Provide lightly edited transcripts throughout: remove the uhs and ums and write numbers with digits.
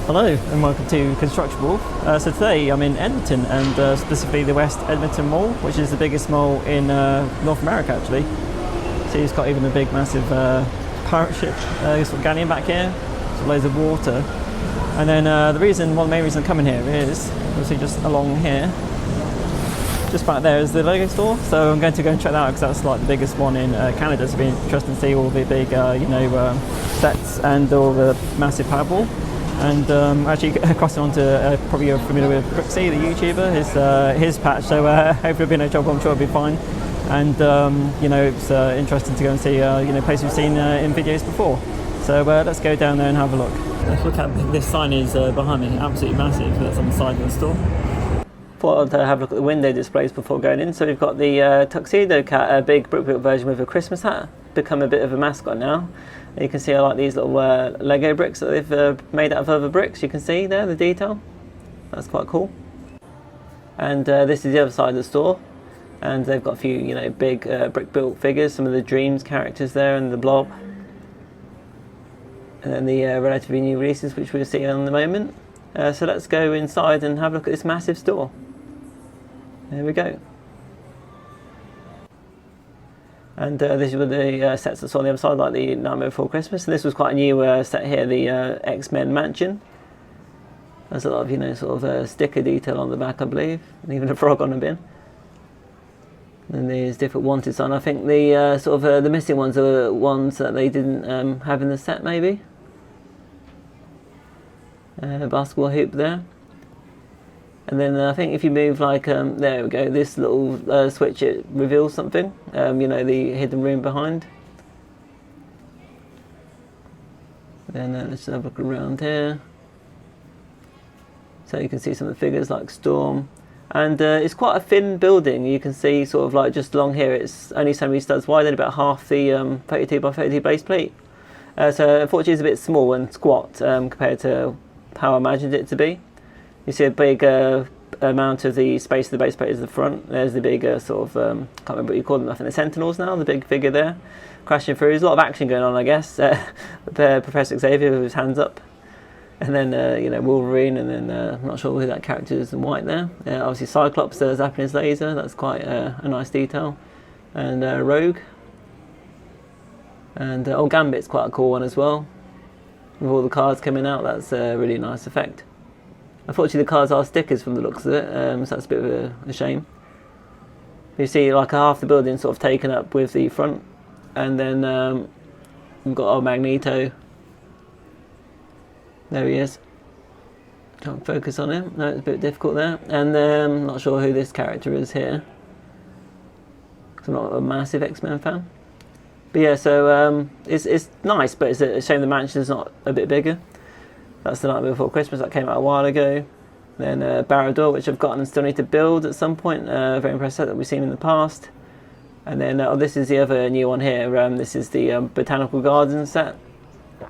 Hello and welcome to Constructible. So today I'm in Edmonton and specifically the West Edmonton Mall, which is the biggest mall in North America actually. See, it's got even a big massive pirate ship, sort of galleon back here, so loads of water. And then one of the main reasons I'm coming here is, obviously just along here, just back there is the Lego store. So I'm going to go and check that out because that's like the biggest one in Canada. So it'll be interesting to see all the big sets and all the massive Powerball. And actually crossing on to, probably you're familiar with Brooksy, the YouTuber, his patch, so hopefully it'll be no trouble, I'm sure it'll be fine. And it's interesting to go and see places we've seen in videos before. So let's go down there and have a look. Let's look how big this sign is behind me, absolutely massive, that's on the side of the store. Thought I'd have a look at the window displays before going in. So we've got the Tuxedo Cat, a big brick-built version with a Christmas hat, become a bit of a mascot now. You can see I like these little Lego bricks that they've made out of other bricks. You can see there the detail. That's quite cool. And this is the other side of the store, and they've got a few big brick-built figures. Some of the Dreams characters there, and the Blob, and then the relatively new releases, which we'll see in the moment. So let's go inside and have a look at this massive store. There we go. And this is with the sets that's on the other side, like the Nightmare Before Christmas. And this was quite a new set here, the XMen Mansion. There's a lot of sort of sticker detail on the back, I believe, and even a frog on a bin. And there's different wanted sign. I think the the missing ones are ones that they didn't have in the set, maybe. Basketball hoop there. And then I think if you move there we go, this little switch, it reveals something, the hidden room behind. Then let's have a look around here. So you can see some of the figures like Storm. And it's quite a thin building. You can see just along here, it's only so many studs wide and about half the 32 by 32 base plate. So unfortunately it's a bit small and squat compared to how I imagined it to be. You see a big amount of the space of the base plate is the front. There's the big can't remember what you call them, I think the Sentinels now, the big figure there, crashing through. There's a lot of action going on, I guess. Professor Xavier with his hands up. And then, Wolverine, and then I'm not sure who that character is in white there. Obviously Cyclops zapping his laser, that's quite a nice detail. And Rogue. And Gambit's quite a cool one as well. With all the cards coming out, that's a really nice effect. Unfortunately, the cards are stickers from the looks of it, so that's a bit of a shame. You see like half the building sort of taken up with the front, and then we've got old Magneto. There he is. Can't focus on him. No, it's a bit difficult there. And I'm not sure who this character is here, because I'm not a massive X-Men fan. But yeah, so it's nice, but it's a shame the mansion's not a bit bigger. That's the Nightmare Before Christmas that came out a while ago. Then Barrador, which I've gotten and still need to build at some point. Very impressive set that we've seen in the past. And then this is the other new one here. This is the Botanical Garden set.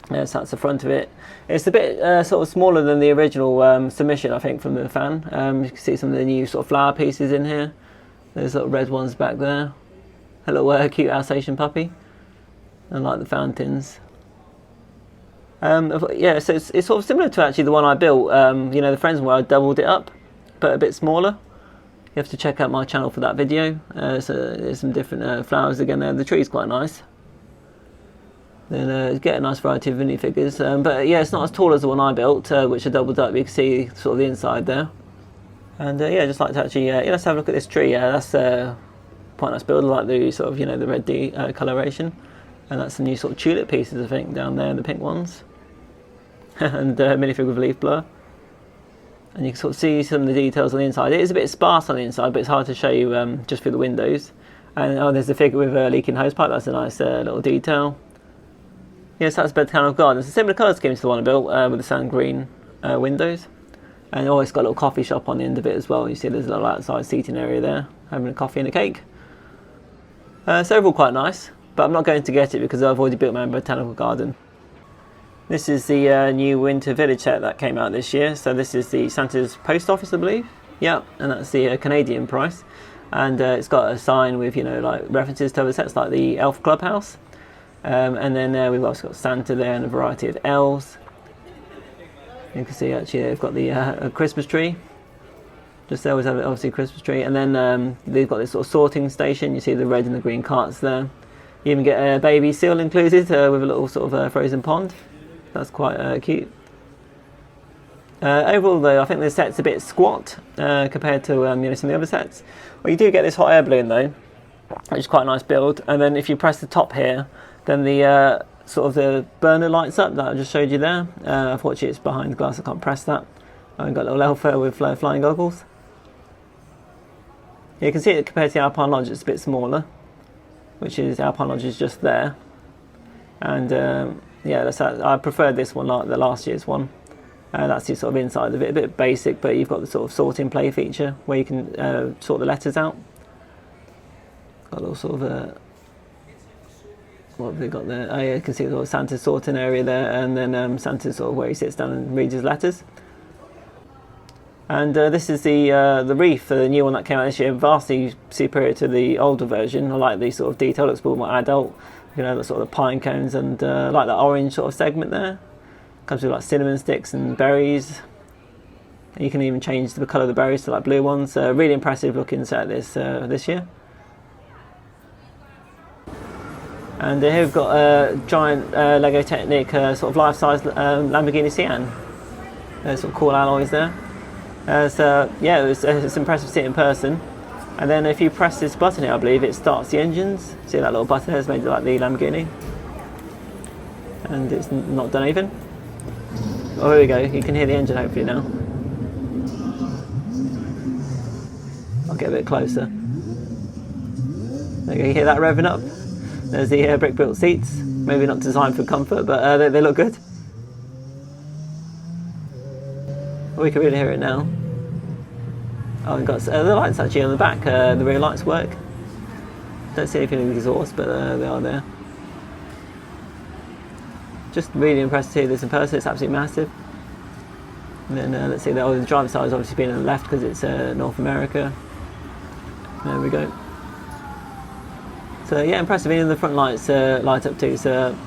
So that's the front of it. It's a bit sort of smaller than the original submission, I think, from the fan. You can see some of the new sort of flower pieces in here. There's little red ones back there. A little cute Alsatian puppy. I like the fountains. Yeah, so it's sort of similar to actually the one I built, the Friends where I doubled it up, but a bit smaller. You have to check out my channel for that video. So there's some different flowers again there. The tree's quite nice. Then get a nice variety of minifigures. But yeah, it's not as tall as the one I built, which I doubled up. You can see sort of the inside there. And yeah, just like to actually, let's have a look at this tree. That's quite a nice build. I like the sort of, the red coloration. And that's the new sort of tulip pieces, I think, down there, the pink ones. And minifig with leaf blur. And you can sort of see some of the details on the inside. It is a bit sparse on the inside, but it's hard to show you just through the windows. And there's the figure with a leaking hose pipe. That's a nice little detail. Yes, that's Botanical Garden. It's a similar colour scheme to the one I built with the sand green windows. And it's got a little coffee shop on the end of it as well. You see there's a little outside seating area there, having a coffee and a cake. So overall quite nice. But I'm not going to get it because I've already built my own Botanical Garden. This is the new Winter Village set that came out this year. So this is the Santa's Post Office, I believe. Yeah, and that's the Canadian price. And it's got a sign with, like references to other sets like the Elf Clubhouse. And then we've also got Santa there and a variety of elves. You can see actually they've got the a Christmas tree. Just there, always have obviously a Christmas tree, and then they've got this sort of sorting station. You see the red and the green carts there. You even get a baby seal included with a little sort of frozen pond. That's quite cute. Overall though, I think the set's a bit squat compared to some of the other sets. Well, you do get this hot air balloon though, which is quite a nice build. And then if you press the top here, then the sort of the burner lights up that I just showed you there. Unfortunately it's behind the glass, I can't press that. I've got a little elf with flying goggles. You can see it compared to the Alpine Lodge, it's a bit smaller, which is Alpine Lodge is just there. And yeah, I prefer this one, like the last year's one. That's the sort of inside of it, a bit basic, but you've got the sort of sort in play feature where you can sort the letters out. Got a little sort of what have they got there? Oh yeah, you can see the sort of Santa's sorting area there, and then Santa's sort of where he sits down and reads his letters. And this is the reef, the new one that came out this year, vastly superior to the older version. I like the sort of detail, looks a bit more adult. You know, the sort of pine cones and like that orange sort of segment there. Comes with like cinnamon sticks and berries. You can even change the colour of the berries to like blue ones. Really impressive looking set this year. And here we've got a giant Lego Technic sort of life-size Lamborghini Sian. Sort of cool alloys there. So yeah, it's impressive to see it in person. And then if you press this button here, I believe it starts the engines. See that little button there is made like the Lamborghini. And it's not done even. Oh, here we go. You can hear the engine hopefully now. I'll get a bit closer. There you go. You hear that revving up? There's the brick-built seats. Maybe not designed for comfort, but they look good. Oh, we can really hear it now. Oh, we've got the lights actually on the back. The rear lights work. Don't see anything in the exhaust, but they are there. Just really impressed to see this in person. It's absolutely massive. And then let's see, the driver's side is obviously being on the left because it's North America. There we go. So yeah, impressive. Even the front lights light up too. So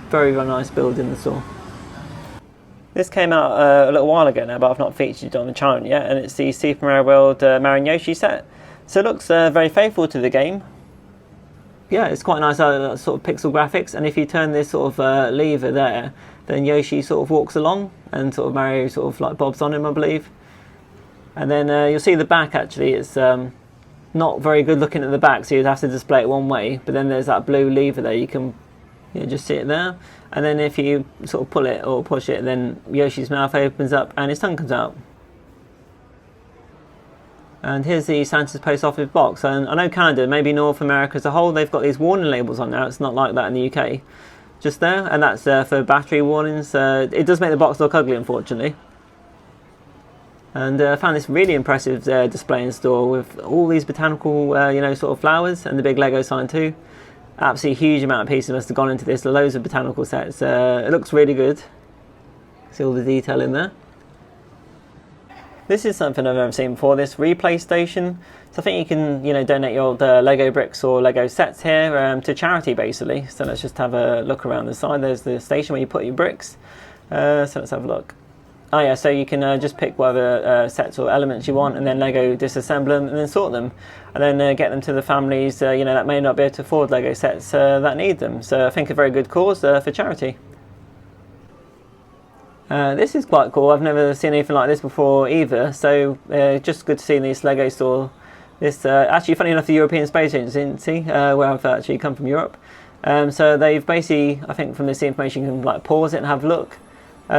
very, very nice build in the store. This came out a little while ago now, but I've not featured it on the channel yet, and it's the Super Mario World Mario and Yoshi set. So it looks very faithful to the game. Yeah, it's quite nice sort of pixel graphics, and if you turn this sort of lever there, then Yoshi sort of walks along, and sort of Mario sort of like bobs on him, I believe. And then you'll see the back actually, it's not very good looking at the back, so you'd have to display it one way, but then there's that blue lever there, you can just see it there. And then if you sort of pull it or push it, then Yoshi's mouth opens up and his tongue comes out. And here's the Santa's Post Office box. And I know Canada, maybe North America as a whole, they've got these warning labels on now. It's not like that in the UK. Just there, and that's for battery warnings. It does make the box look ugly, unfortunately. And I found this really impressive display in store with all these botanical, sort of flowers, and the big Lego sign too. Absolutely huge amount of pieces must have gone into this. Loads of botanical sets. It looks really good. See all the detail in there. This is something I've never seen before, this replay station. So I think you can, donate your old Lego bricks or Lego sets here to charity, basically. So let's just have a look around the side. There's the station where you put your bricks. So let's have a look. Oh yeah, so you can just pick whatever sets or elements you want, and then Lego disassemble them and then sort them. And then get them to the families, that may not be able to afford Lego sets that need them. So I think a very good cause for charity. This is quite cool. I've never seen anything like this before either, so just good to see in this Lego store. This actually, funny enough, the European Space Agency, where I've actually come from Europe. So they've basically, I think from this information you can like pause it and have a look.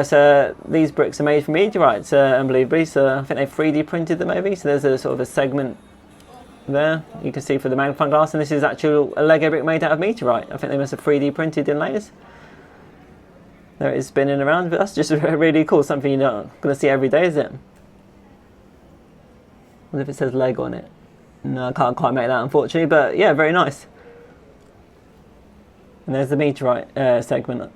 So these bricks are made from meteorites, unbelievably. So I think they've 3D printed them maybe. So there's a sort of a segment there you can see for the magnifying glass, and this is actually a Lego brick made out of meteorite. I think they must have 3D printed in layers. There it is spinning around, but that's just really cool, something you're not going to see every day, is it? I wonder if it says Lego on it. No, I can't quite make that, unfortunately, but yeah, very nice. And there's the meteorite segment.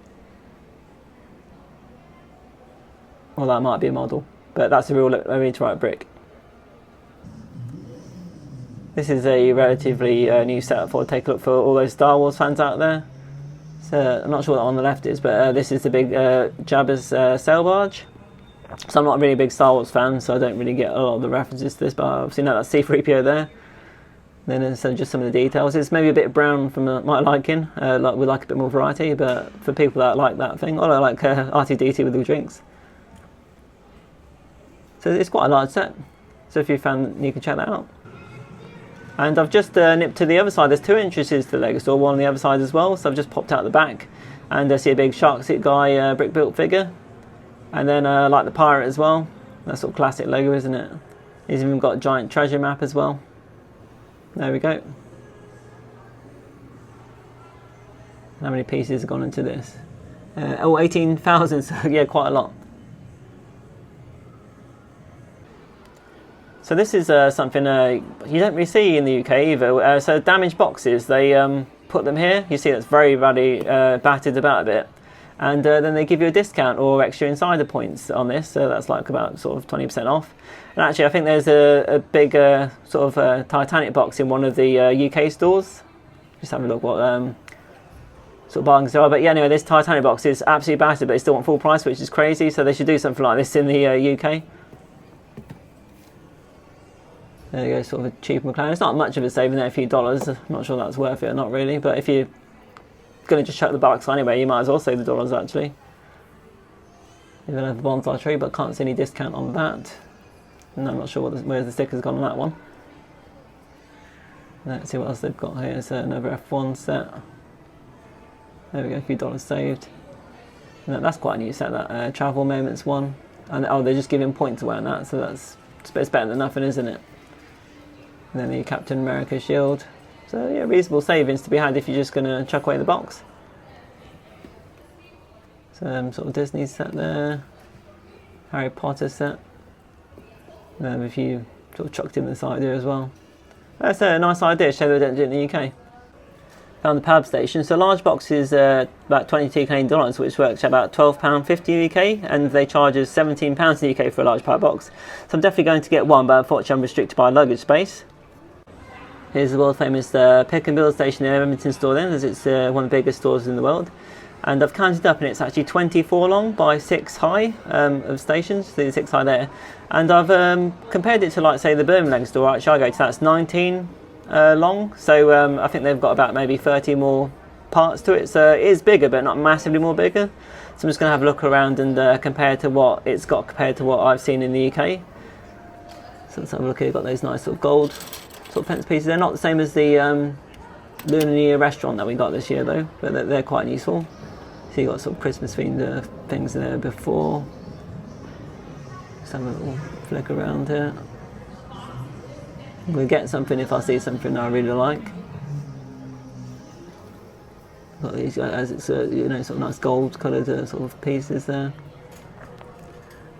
Well, that might be a model, but that's a real meteorite brick. This is a relatively new setup for take a look for all those Star Wars fans out there. So I'm not sure what on the left is, but this is the big Jabba's sail barge. So I'm not a really big Star Wars fan, so I don't really get a lot of the references to this, but I obviously know that's C-3PO there. Then so just some of the details. It's maybe a bit brown from my liking. We like a bit more variety, but for people that like that thing, I like R2-D2 with the drinks. So it's quite a large set. So if you're a fan, you can check that out. And I've just nipped to the other side. There's two entrances to the Lego store, one on the other side as well. So I've just popped out the back and I see a big shark suit guy brick built figure. And then like the pirate as well. That's sort of classic Lego, isn't it? He's even got a giant treasure map as well. There we go. How many pieces have gone into this? 18,000, so yeah, quite a lot. So this is something you don't really see in the UK either. So damaged boxes, they put them here. You see that's very badly battered about a bit. And then they give you a discount or extra insider points on this. So that's like about sort of 20% off. And actually I think there's a big sort of Titanic box in one of the UK stores. Just have a look what sort of bargains there are. But yeah, anyway, this Titanic box is absolutely battered, but they still want full price, which is crazy. So they should do something like this in the UK. There you go, sort of a cheap McLaren. It's not much of a saving there, a few dollars. I'm not sure that's worth it or not really, but if you're going to just chuck the box anyway, you might as well save the dollars actually. Even have the bonsai tree, but can't see any discount on that. And I'm not sure where the sticker's gone on that one. Let's see what else they've got here. It's another F1 set. There we go, a few dollars saved. And that's quite a new set, that Travel Moments one. And oh, they're just giving points away on that, so it's better than nothing, isn't it? And then the Captain America shield. So yeah, reasonable savings to be had if you're just going to chuck away the box. Some sort of Disney set there. Harry Potter set. And a few sort of chucked in the side here as well. That's a nice idea, show they don't do it in the UK. Found the pub station. So large box is about 22 Canadian dollars, which works out about £12.50 UK, and they charge us £17 in the UK for a large power box. So I'm definitely going to get one, but unfortunately I'm restricted by luggage space. Here's the world famous pick and build station in Edmonton store then, as it's one of the biggest stores in the world. And I've counted up and it's actually 24 long by 6 high of stations, so 6 high there. And I've compared it to, like, say, the Birmingham store, actually I go to, that's 19 long. So I think they've got about maybe 30 more parts to it. So it is bigger, but not massively more bigger. So I'm just going to have a look around and compare to what it's got compared to what I've seen in the UK. So let's have a look here, got those nice sort of gold sort of fence pieces. They're not the same as the Lunar New Year restaurant that we got this year though, but they're quite useful. So you got sort of Christmas themed things there before. Just have a little flick around here. I'm going to get something if I see something I really like. Got these as it's you know, sort of nice gold coloured sort of pieces there.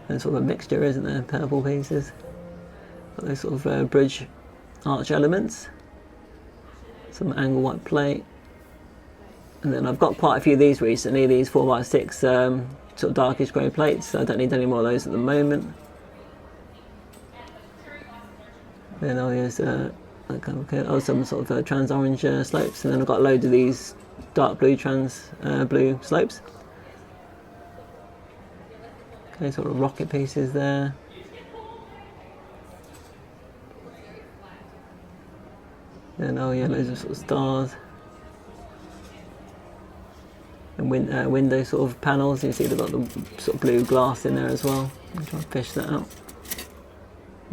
And sort of a mixture, isn't there? Purple pieces. Got those sort of bridge arch elements. Some angle white plate. And then I've got quite a few of these recently, these 4x6 sort of darkish grey plates, so I don't need any more of those at the moment. Then I'll use some sort of trans orange slopes, and then I've got a load of these dark blue trans blue slopes. Okay, sort of rocket pieces there. Then loads of sort of stars. And window sort of panels. You see they've got the sort of blue glass in there as well. I'll try and fish that out.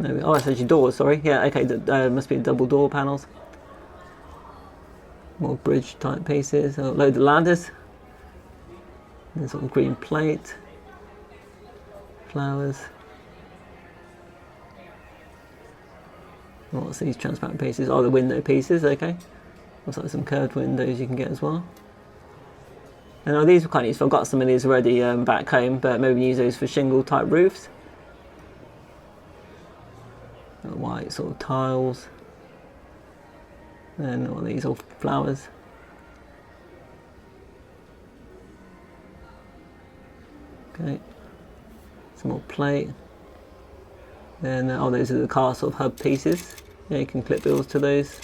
Oh, it's actually doors, sorry. Yeah, okay, must be double door panels. More bridge type pieces. A load of ladders. And sort of green plate. Flowers. What's these transparent pieces? Oh, the window pieces, okay. Looks like some curved windows you can get as well. And these are kind of useful. I've got some of these already back home, but maybe use those for shingle type roofs. White sort of tiles. And all these all flowers. Okay. Some more plate. Then those are the car sort of hub pieces. Yeah, you can clip wheels to those.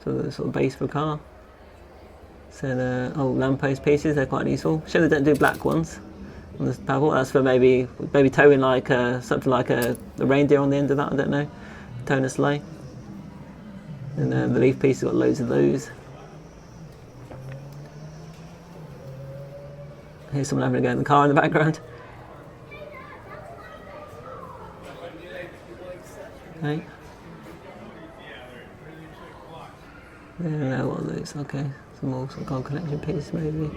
So the sort of base for a car. So lamppost pieces, they're quite useful. Sure, they don't do black ones. on this paddle. That's for maybe towing like something like a reindeer on the end of that. I don't know, towing a sleigh. And the leaf piece has got loads of those. Here's someone having a go in the car in the background. Okay. Yeah, what are those? Okay, some more gold collection piece maybe.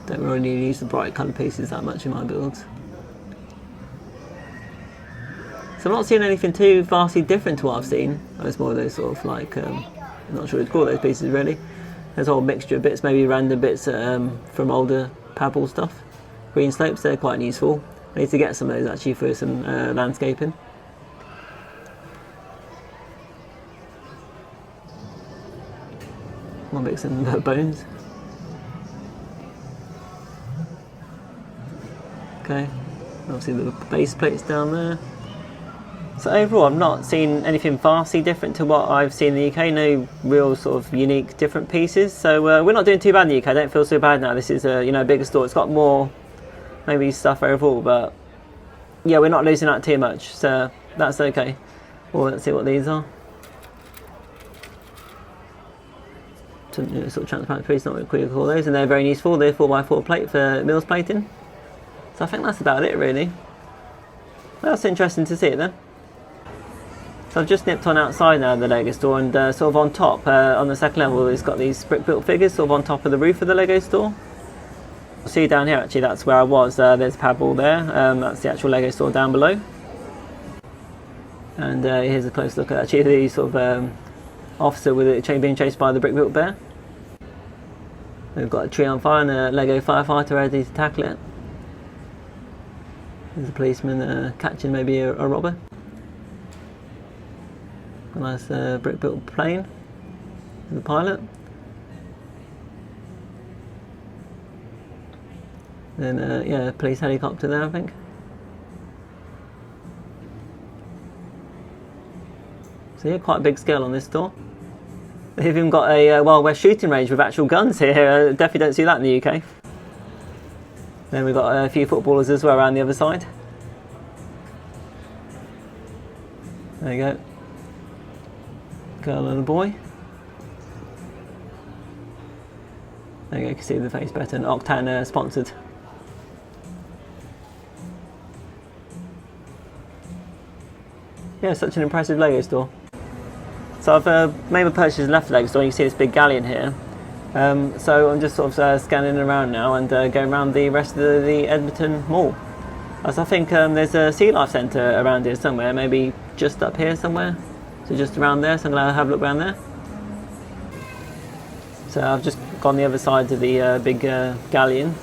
Don't really use the bright colour pieces that much in my builds. So I'm not seeing anything too vastly different to what I've seen. It's more of those sort of like, I'm not sure what to call those pieces really. There's a whole mixture of bits, maybe random bits from older pebble stuff. Green slopes, they're quite useful. I need to get some of those actually for some landscaping. I'll make some bones. Okay, obviously the base plates down there. So overall, I've not seen anything vastly different to what I've seen in the UK. No real sort of unique, different pieces. So we're not doing too bad in the UK. I don't feel so bad now. This is a a bigger store. It's got more maybe stuff overall, but yeah, we're not losing out too much. So that's okay. Well, let's see what these are. Some sort of transparent pieces, not really quick to call those, and they're very useful. They're 4x4 plate for mills plating. So I think that's about it really. That's interesting to see it then. So I've just nipped on outside now of the Lego store, and sort of on top, on the second level, it's got these brick built figures sort of on top of the roof of the Lego store. See down here actually, that's where I was. There's a pad ball there. That's the actual Lego store down below. And here's a close look at actually the sort of officer with it being chased by the brick built bear. We've got a tree on fire and a Lego firefighter ready to tackle it. There's a policeman catching maybe a robber. A nice brick built plane. The pilot. Then yeah, police helicopter there I think. So yeah, quite a big scale on this store. They've even got a Wild West shooting range with actual guns here. Definitely don't see that in the UK. Then we've got a few footballers as well around the other side. There you go. Girl and a boy. There you go, you can see the face better. And Octan sponsored. Yeah, such an impressive Lego store. So I've made my purchase and left the Lego store, and you can see this big galleon here. So I'm just sort of scanning around now and going around the rest of the Edmonton Mall. As I think there's a Sea Life Centre around here somewhere, maybe just up here somewhere. So just around there, so I'm going to have a look around there. So I've just gone the other side of the big galleon,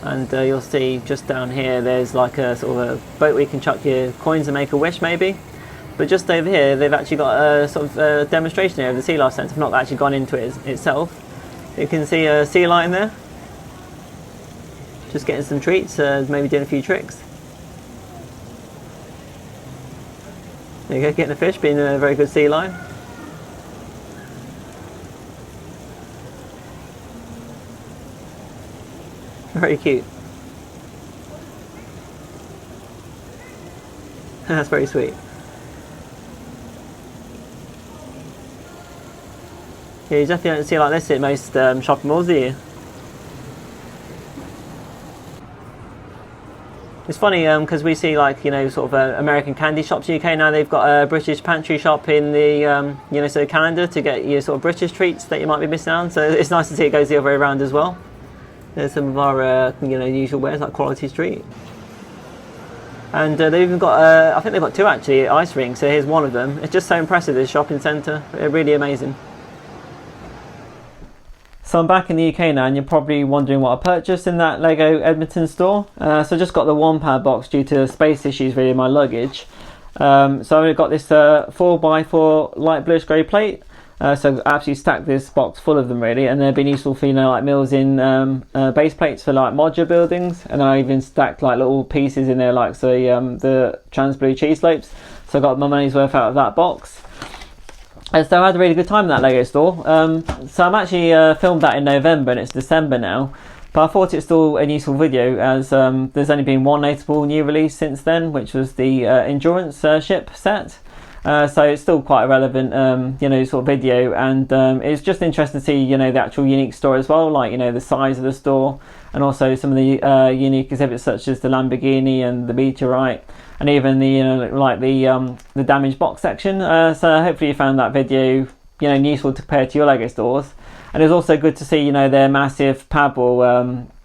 and you'll see just down here there's like a sort of a boat where you can chuck your coins and make a wish maybe. But just over here they've actually got a sort of demonstration area of the Sea Life Centre. I've not actually gone into it itself. You can see a sea lion there, just getting some treats, maybe doing a few tricks. There you go, getting a fish, being a very good sea lion. Very cute. That's very sweet. Yeah, you definitely don't see it like this at most shopping malls, do you? It's funny because we see like sort of American candy shops in the UK now. They've got a British Pantry shop in the sort of calendar to get your sort of British treats that you might be missing out on. So it's nice to see it goes the other way around as well. There's some of our usual wares like Quality Street, and they've even got I think they've got two actually ice rinks. So here's one of them. It's just so impressive, this shopping centre. Really amazing. So I'm back in the UK now, and you're probably wondering what I purchased in that Lego Edmonton store. So I just got the one pad box due to space issues really in my luggage. So I've got this 4x4 light bluish grey plate. So I absolutely stacked this box full of them really, and they've been useful for like mills in base plates for like modular buildings, and I even stacked like little pieces in there like the trans blue cheese slopes. So I got my money's worth out of that box. And so I had a really good time in that Lego store. So I'm actually filmed that in November and it's December now. But I thought it's still a useful video, as there's only been one notable new release since then, which was the Endurance ship set. So it's still quite a relevant, sort of video, and it's just interesting to see, the actual unique store as well, like, the size of the store, and also some of the unique exhibits such as the Lamborghini and the meteorite, and even the, the damaged box section. So hopefully you found that video, useful to compare to your LEGO stores. And it's also good to see, their massive pad wall.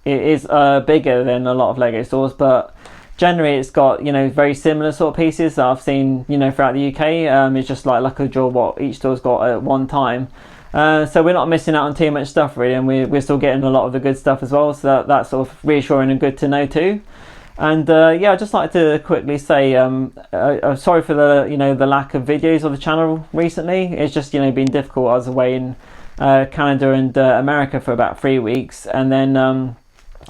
It is bigger than a lot of LEGO stores, but generally it's got very similar sort of pieces that I've seen throughout the UK. It's just like luck of the draw what each store's got at one time. So we're not missing out on too much stuff really, and we're still getting a lot of the good stuff as well. So that's sort of reassuring and good to know too. And I'd just like to quickly say sorry for the lack of videos on the channel recently. It's just been difficult. I was away in Canada and America for about 3 weeks, and then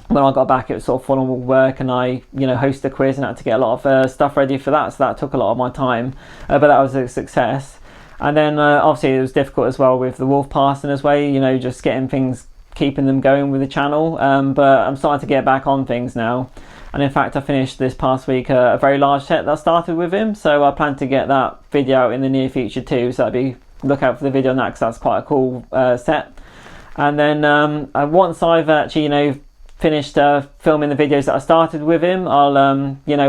when I got back it was sort of full on work, and I hosted a quiz and had to get a lot of stuff ready for that, so that took a lot of my time, but that was a success. And then obviously it was difficult as well with the wolf passing as well, just getting things, keeping them going with the channel, but I'm starting to get back on things now. And in fact I finished this past week a very large set that I started with him, so I plan to get that video out in the near future too, so look out for the video on that, because that's quite a cool set. And then once I've actually finished filming the videos that I started with him, I'll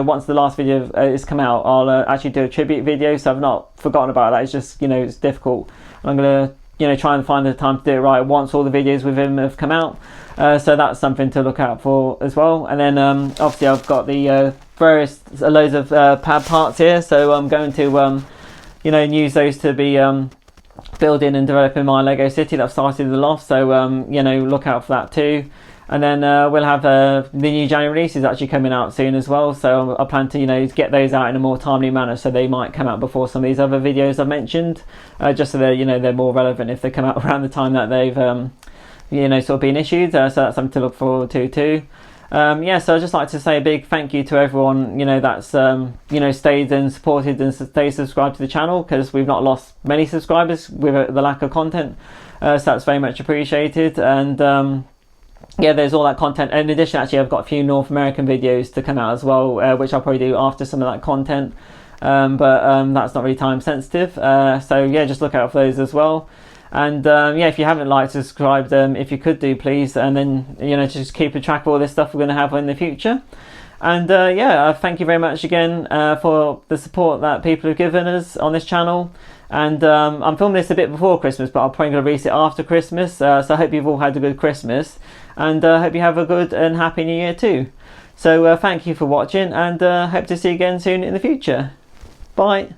once the last video is come out, I'll actually do a tribute video. So I've not forgotten about that. It's just it's difficult, and I'm gonna try and find the time to do it right once all the videos with him have come out. So that's something to look out for as well. And then obviously I've got the various loads of pad parts here, so I'm going to use those to be building and developing my Lego city that I've started in the loft. So look out for that too. And then we'll have the new January releases actually coming out soon as well, so I plan to get those out in a more timely manner, so they might come out before some of these other videos I've mentioned, just so they're more relevant if they come out around the time that they've sort of been issued. So that's something to look forward to too. So I'd just like to say a big thank you to everyone that's stayed and supported and stayed subscribed to the channel, because we've not lost many subscribers with the lack of content, so that's very much appreciated. And there's all that content. In addition, actually, I've got a few North American videos to come out as well, which I'll probably do after some of that content, but that's not really time sensitive, so just look out for those as well. And if you haven't liked, subscribed, if you could do, please, and then just keep a track of all this stuff we're going to have in the future. And thank you very much again for the support that people have given us on this channel. And I'm filming this a bit before Christmas, but I'm probably going to release it after Christmas, so I hope you've all had a good Christmas, and hope you have a good and happy new year too. So thank you for watching, and hope to see you again soon in the future. Bye.